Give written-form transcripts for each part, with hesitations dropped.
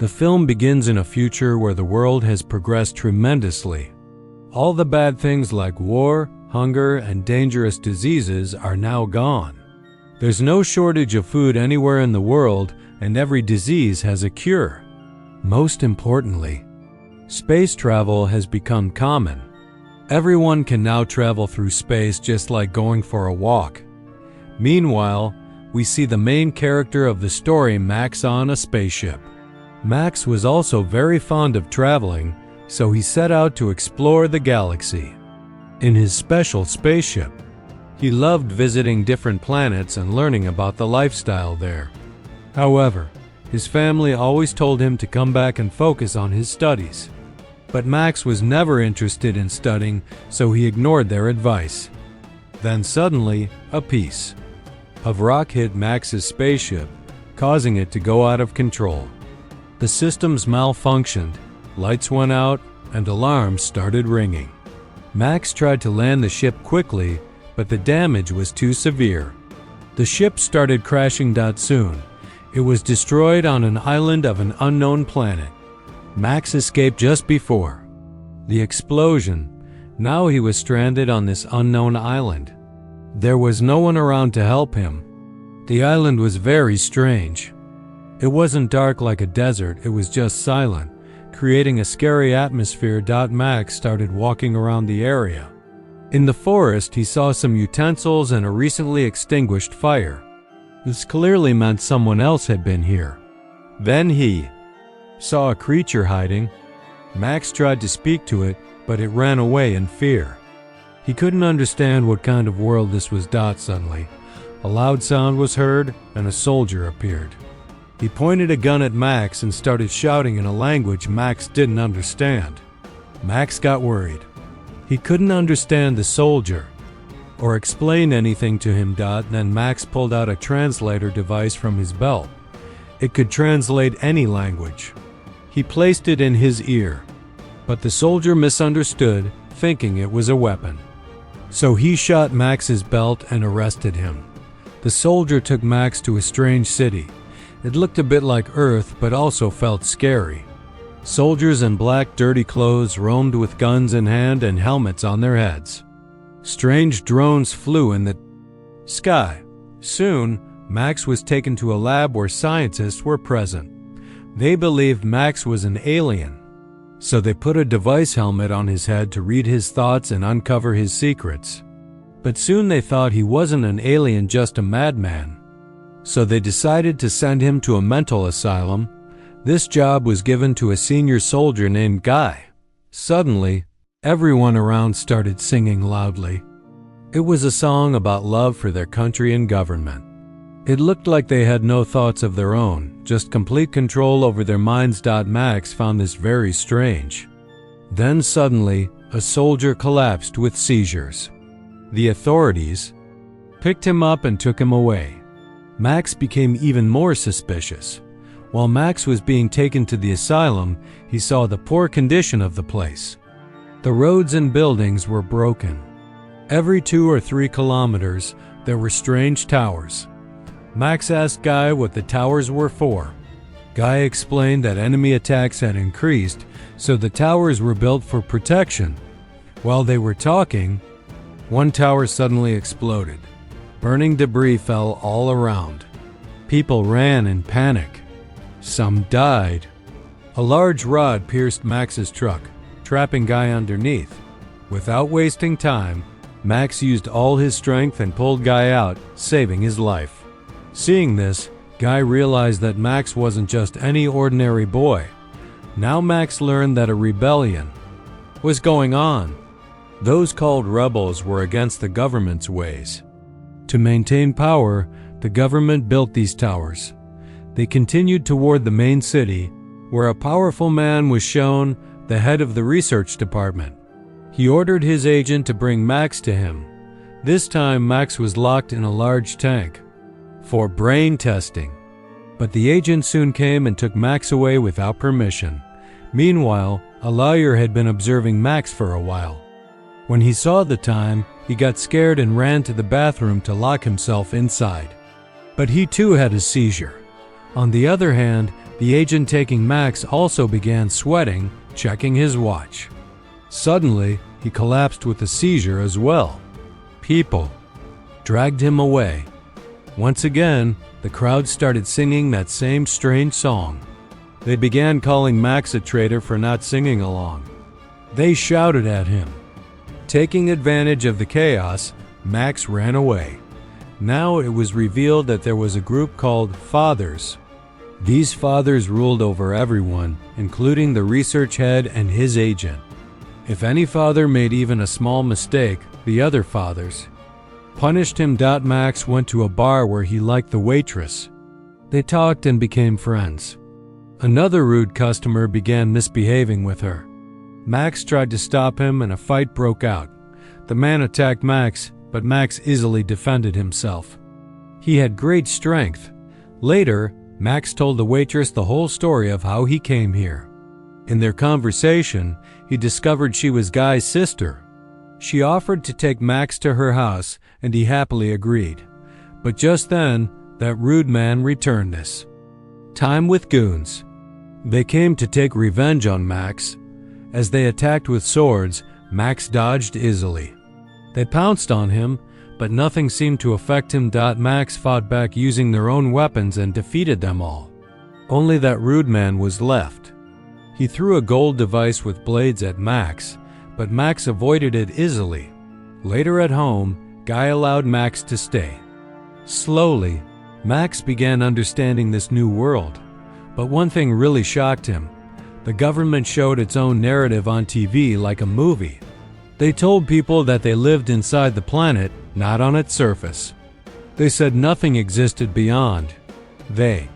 The film begins in a future where the world has progressed tremendously. All the bad things like war, hunger, and dangerous diseases are now gone. There's no shortage of food anywhere in the world, and every disease has a cure. Most importantly, space travel has become common. Everyone can now travel through space just like going for a walk. Meanwhile, we see the main character of the story, Max, on a spaceship. Max was also very fond of traveling, so he set out to explore the galaxy. In his special spaceship, he loved visiting different planets and learning about the lifestyle there. However, his family always told him to come back and focus on his studies. But Max was never interested in studying, so he ignored their advice. Then suddenly, a piece of rock hit Max's spaceship, causing it to go out of control. The systems malfunctioned, lights went out, and alarms started ringing. Max tried to land the ship quickly, but the damage was too severe. The ship started crashing. Soon, it was destroyed on an island of an unknown planet. Max escaped just before the explosion. Now he was stranded on this unknown island. There was no one around to help him. The island was very strange. It wasn't dark like a desert, it was just silent, creating a scary atmosphere. Max started walking around the area. In the forest, he saw some utensils and a recently extinguished fire. This clearly meant someone else had been here. Then he saw a creature hiding. Max tried to speak to it, but it ran away in fear. He couldn't understand what kind of world this was. Suddenly, a loud sound was heard and a soldier appeared. He pointed a gun at Max and started shouting in a language Max didn't understand. Max got worried. He couldn't understand the soldier or explain anything to him. Then Max pulled out a translator device from his belt. It could translate any language. He placed it in his ear, but the soldier misunderstood, thinking it was a weapon. So he shot Max's belt and arrested him. The soldier took Max to a strange city. It looked a bit like Earth, but also felt scary. Soldiers in black, dirty clothes roamed with guns in hand and helmets on their heads. Strange drones flew in the sky. Soon, Max was taken to a lab where scientists were present. They believed Max was an alien, so they put a device helmet on his head to read his thoughts and uncover his secrets. But soon they thought he wasn't an alien, just a madman. So they decided to send him to a mental asylum. This job was given to a senior soldier named Guy. Suddenly, everyone around started singing loudly. It was a song about love for their country and government. It looked like they had no thoughts of their own, just complete control over their minds. Max found this very strange. Then suddenly, a soldier collapsed with seizures. The authorities picked him up and took him away. Max became even more suspicious. While Max was being taken to the asylum, he saw the poor condition of the place. The roads and buildings were broken. Every 2 or 3 kilometers, there were strange towers. Max asked Guy what the towers were for. Guy explained that enemy attacks had increased, so the towers were built for protection. While they were talking, one tower suddenly exploded. Burning debris fell all around. People ran in panic. Some died. A large rod pierced Max's truck, trapping Guy underneath. Without wasting time, Max used all his strength and pulled Guy out, saving his life. Seeing this, Guy realized that Max wasn't just any ordinary boy. Now Max learned that a rebellion was going on. Those called rebels were against the government's ways. To maintain power, the government built these towers. They continued toward the main city, where a powerful man was shown, the head of the research department. He ordered his agent to bring Max to him. This time, Max was locked in a large tank for brain testing. But the agent soon came and took Max away without permission. Meanwhile, a lawyer had been observing Max for a while. When he saw the time, he got scared and ran to the bathroom to lock himself inside. But he too had a seizure. On the other hand, the agent taking Max also began sweating, checking his watch. Suddenly, he collapsed with a seizure as well. People dragged him away. Once again, the crowd started singing that same strange song. They began calling Max a traitor for not singing along. They shouted at him. Taking advantage of the chaos, Max ran away. Now it was revealed that there was a group called Fathers. These fathers ruled over everyone, including the research head and his agent. If any father made even a small mistake, the other fathers punished him. Max went to a bar where he liked the waitress. They talked and became friends. Another rude customer began misbehaving with her. Max tried to stop him and a fight broke out. The man attacked Max, but Max easily defended himself. He had great strength. Later, Max told the waitress the whole story of how he came here. In their conversation, he discovered she was Guy's sister. She offered to take Max to her house, and he happily agreed. But just then, that rude man returned this time with goons. They came to take revenge on Max. As they attacked with swords, Max dodged easily. They pounced on him, but nothing seemed to affect him. Max fought back using their own weapons and defeated them all. Only that rude man was left. He threw a gold device with blades at Max, but Max avoided it easily. Later at home, Guy allowed Max to stay. Slowly, Max began understanding this new world. But one thing really shocked him. The government showed its own narrative on TV like a movie. They told people that they lived inside the planet, not on its surface. They said nothing existed beyond. They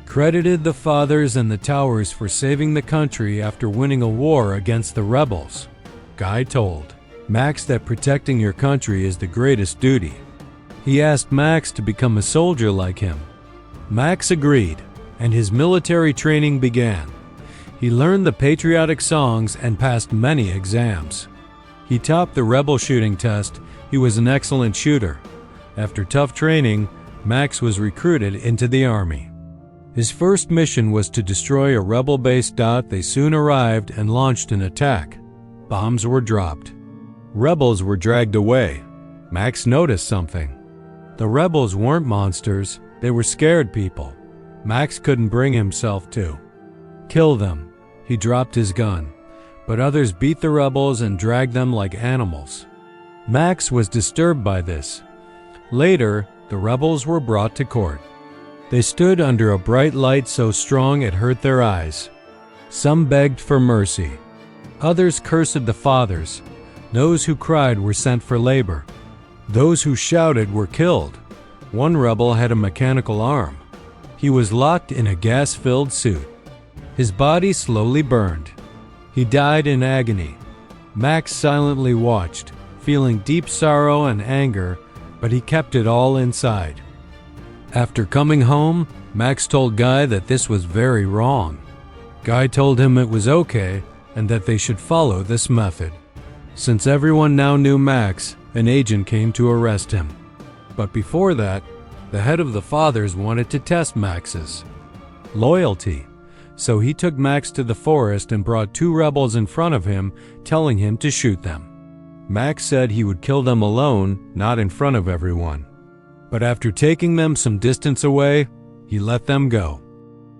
credited the Fathers and the Towers for saving the country after winning a war against the rebels. Guy told Max that protecting your country is the greatest duty. He asked Max to become a soldier like him. Max agreed, and his military training began. He learned the patriotic songs and passed many exams. He topped the rebel shooting test. He was an excellent shooter. After tough training, Max was recruited into the army. His first mission was to destroy a rebel base. They soon arrived and launched an attack. Bombs were dropped. Rebels were dragged away. Max noticed something. The rebels weren't monsters, they were scared people. Max couldn't bring himself to kill them. He dropped his gun, but others beat the rebels and dragged them like animals. Max was disturbed by this. Later, the rebels were brought to court. They stood under a bright light so strong it hurt their eyes. Some begged for mercy. Others cursed the Fathers. Those who cried were sent for labor. Those who shouted were killed. One rebel had a mechanical arm. He was locked in a gas-filled suit. His body slowly burned. He died in agony. Max silently watched, feeling deep sorrow and anger, but he kept it all inside. After coming home, Max told Guy that this was very wrong. Guy told him it was okay and that they should follow this method. Since everyone now knew Max, an agent came to arrest him. But before that, the head of the Fathers wanted to test Max's loyalty. So he took Max to the forest and brought two rebels in front of him, telling him to shoot them. Max said he would kill them alone, not in front of everyone. But after taking them some distance away, he let them go.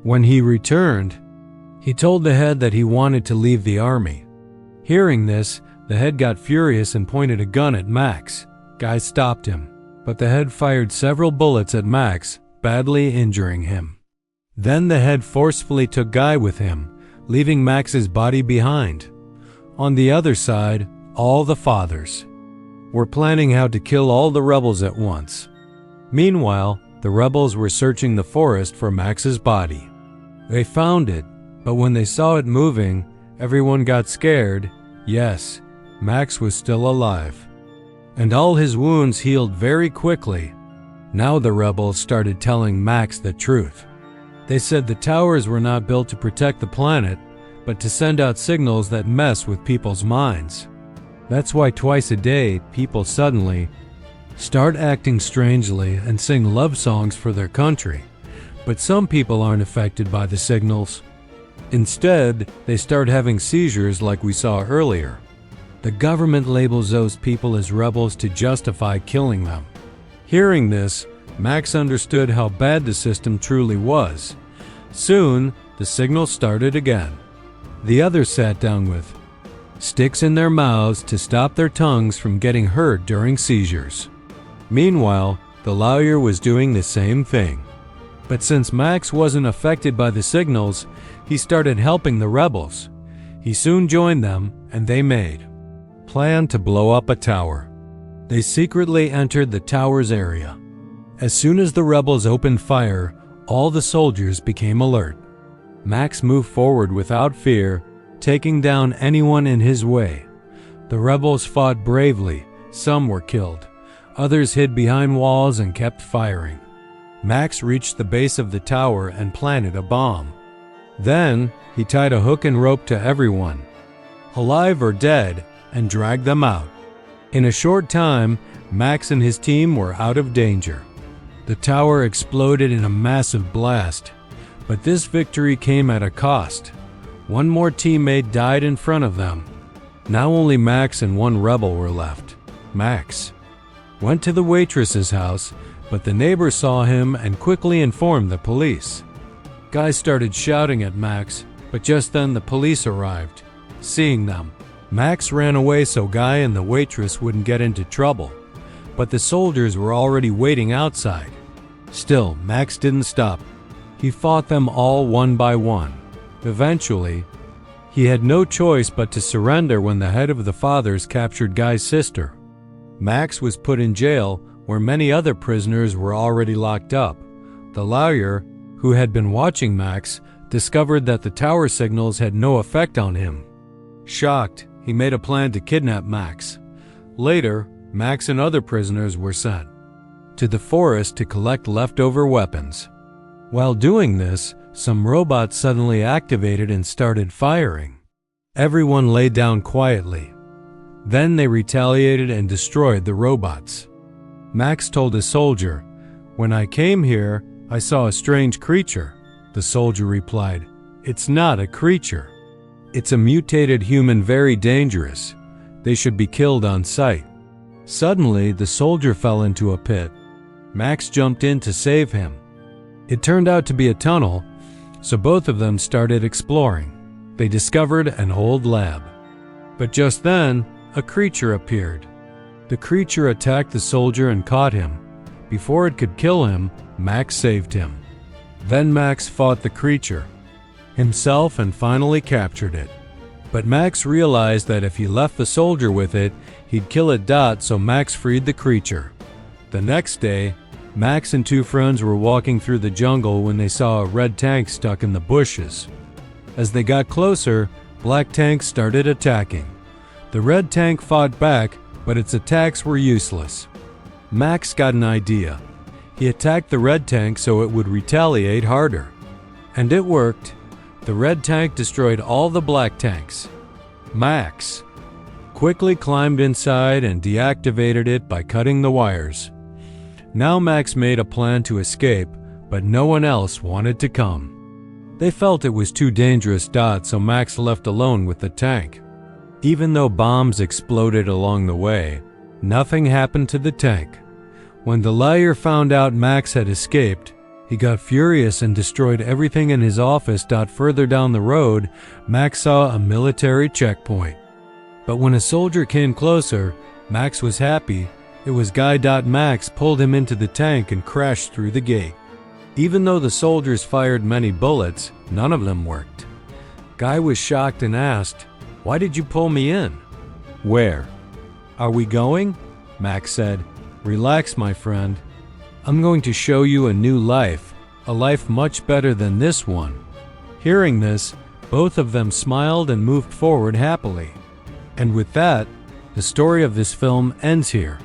When he returned, he told the head that he wanted to leave the army. Hearing this, the head got furious and pointed a gun at Max. Guy stopped him, but the head fired several bullets at Max, badly injuring him. Then the head forcefully took Guy with him, leaving Max's body behind. On the other side, all the Fathers were planning how to kill all the rebels at once. Meanwhile, the rebels were searching the forest for Max's body. They found it, but when they saw it moving, everyone got scared. Yes, Max was still alive. And all his wounds healed very quickly. Now the rebels started telling Max the truth. They said the towers were not built to protect the planet, but to send out signals that mess with people's minds. That's why twice a day, people suddenly start acting strangely and sing love songs for their country. But some people aren't affected by the signals. Instead, they start having seizures like we saw earlier. The government labels those people as rebels to justify killing them. Hearing this, Max understood how bad the system truly was. Soon, the signal started again. The others sat down with sticks in their mouths to stop their tongues from getting hurt during seizures. Meanwhile, the lawyer was doing the same thing. But since Max wasn't affected by the signals, he started helping the rebels. He soon joined them, and they made a plan to blow up a tower. They secretly entered the tower's area. As soon as the rebels opened fire, all the soldiers became alert. Max moved forward without fear, taking down anyone in his way. The rebels fought bravely. Some were killed. Others hid behind walls and kept firing. Max reached the base of the tower and planted a bomb. Then, he tied a hook and rope to everyone, alive or dead, and dragged them out. In a short time, Max and his team were out of danger. The tower exploded in a massive blast, but this victory came at a cost. One more teammate died in front of them. Now only Max and one rebel were left. Max went to the waitress's house, but the neighbor saw him and quickly informed the police. Guys started shouting at Max, but just then the police arrived. Seeing them, Max ran away so Guy and the waitress wouldn't get into trouble, but the soldiers were already waiting outside. Still, Max didn't stop. He fought them all one by one. Eventually, he had no choice but to surrender when the head of the fathers captured Guy's sister. Max was put in jail where many other prisoners were already locked up. The lawyer, who had been watching Max, discovered that the tower signals had no effect on him. Shocked, he made a plan to kidnap Max. Later, Max and other prisoners were sent to the forest to collect leftover weapons. While doing this, some robots suddenly activated and started firing. Everyone lay down quietly. Then they retaliated and destroyed the robots. Max told a soldier, "When I came here, I saw a strange creature." The soldier replied, "It's not a creature. It's a mutated human, very dangerous. They should be killed on sight." Suddenly, the soldier fell into a pit. Max jumped in to save him. It turned out to be a tunnel, so both of them started exploring. They discovered an old lab. But just then, a creature appeared. The creature attacked the soldier and caught him. Before it could kill him, Max saved him. Then Max fought the creature himself and finally captured it. But Max realized that if he left the soldier with it, he'd kill it. So Max freed the creature. The next day, Max and two friends were walking through the jungle when they saw a red tank stuck in the bushes. As they got closer, black tanks started attacking. The red tank fought back, but its attacks were useless. Max got an idea. He attacked the red tank so it would retaliate harder. And it worked. The red tank destroyed all the black tanks. Max quickly climbed inside and deactivated it by cutting the wires. Now Max made a plan to escape, but no one else wanted to come. They felt it was too dangerous. So Max left alone with the tank. Even though bombs exploded along the way, nothing happened to the tank. When the liar found out Max had escaped, he got furious and destroyed everything in his office. Further down the road, Max saw a military checkpoint. But when a soldier came closer, Max was happy. It was Guy. Max pulled him into the tank and crashed through the gate. Even though the soldiers fired many bullets, none of them worked. Guy was shocked and asked, "Why did you pull me in?" "Where are we going?" Max said. "Relax, my friend. I'm going to show you a new life, a life much better than this one." Hearing this, both of them smiled and moved forward happily. And with that, the story of this film ends here.